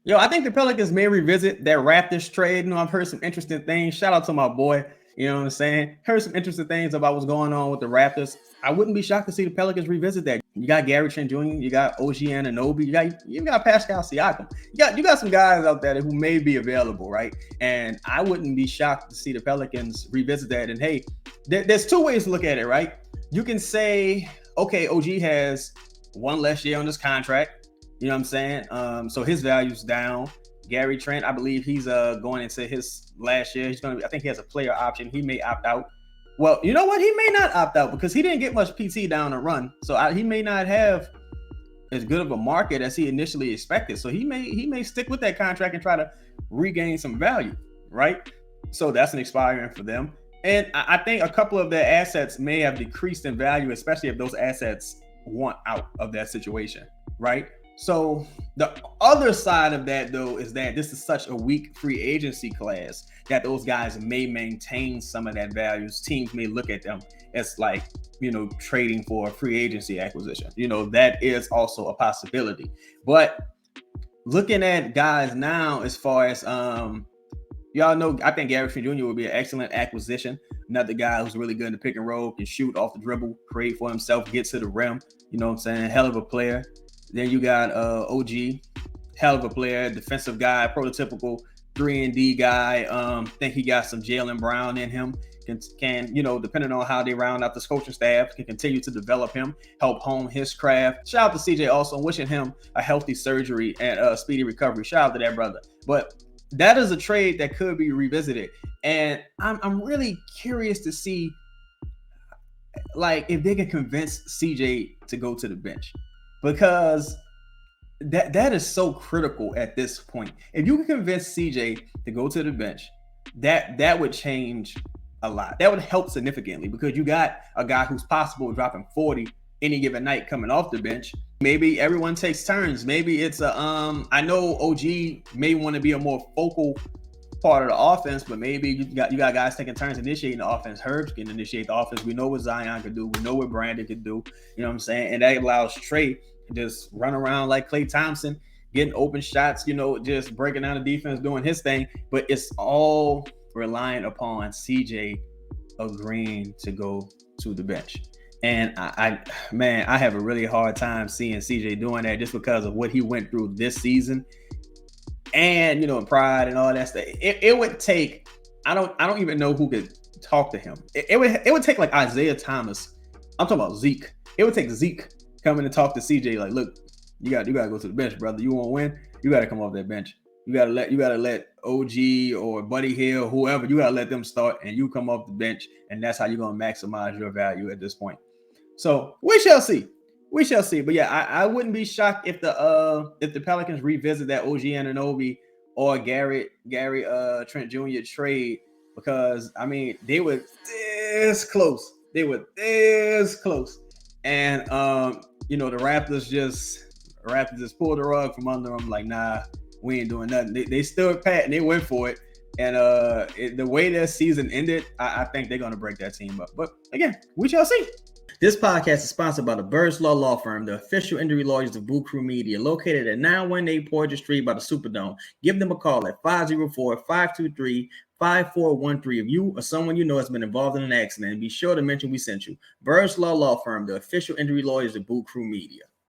Yo, I think the Pelicans may revisit that Raptors trade. I've heard some interesting things. Shout out to my boy. You know what I'm saying? Heard some interesting things about what's going on with the Raptors. I wouldn't be shocked to see the Pelicans revisit that. You got Gary Trent Jr., you got OG Anunoby, you got Pascal Siakam. You got some guys out there who may be available, right? And I wouldn't be shocked to see the Pelicans revisit that. And hey, there's two ways to look at it, right? You can say, okay, OG has one less year on this contract. You know what I'm saying? So his value's down. Gary Trent, I believe he's going into his last year. I think he has a player option. He may opt out. Well, you know what? He may not opt out because he didn't get much PT down the run. So he may not have as good of a market as he initially expected. So he may stick with that contract and try to regain some value, right? So that's an expiring for them. And I think a couple of their assets may have decreased in value, especially if those assets want out of that situation, right? So the other side of that, though, is that this is such a weak free agency class that those guys may maintain some of that value. Teams may look at them as like, trading for a free agency acquisition. That is also a possibility. But looking at guys now, as far as y'all know, I think Gary Trent Jr. would be an excellent acquisition. Another guy who's really good in the pick and roll, can shoot off the dribble, create for himself, get to the rim. You know what I'm saying? Hell of a player. Then you got OG, hell of a player, defensive guy, prototypical 3-and-D guy. Think he got some Jaylen Brown in him. Can depending on how they round out this coaching staff, can continue to develop him, help hone his craft. Shout out to CJ also, wishing him a healthy surgery and a speedy recovery. Shout out to that brother. But that is a trade that could be revisited. And I'm really curious to see, like, if they can convince CJ to go to the bench. Because that is so critical at this point. If you can convince CJ to go to the bench, that would change a lot. That would help significantly because you got a guy who's possible dropping 40 any given night coming off the bench. Maybe everyone takes turns. Maybe it's I know OG may want to be a more focal part of the offense, but maybe you got guys taking turns initiating the offense. Herbs can initiate the offense. We know what Zion could do. We know what Brandon could do. You know what I'm saying? And that allows Trey to just run around like Klay Thompson, getting open shots, just breaking down the defense, doing his thing. But it's all relying upon CJ agreeing to go to the bench. And I have a really hard time seeing CJ doing that just because of what he went through this season. And pride and all that stuff. It would take. I don't even know who could talk to him. It would take like Isaiah Thomas. I'm talking about Zeke. It would take Zeke coming to talk to CJ. Like, look, you got to go to the bench, brother. You want to win? You got to come off that bench. You got to let OG or Buddy Hill, whoever, you got to let them start, and you come off the bench, and that's how you're gonna maximize your value at this point. So we shall see. But yeah, I wouldn't be shocked if the Pelicans revisit that OG Anunoby or Gary Trent Jr. trade, because they were this close. And the Raptors just pulled the rug from under them. Like, nah, we ain't doing nothing. They stood pat and they went for it. And the way their season ended, I think they're gonna break that team up. But again, we shall see. This podcast is sponsored by the Birdsall Law Firm, the official injury lawyers of Boot Krewe Media, located at 918 Porter Street by the Superdome. Give them a call at 504-523-5413 if you or someone you know has been involved in an accident, and be sure to mention we sent you. Birdsall Law Firm, the official injury lawyers of Boot Krewe Media.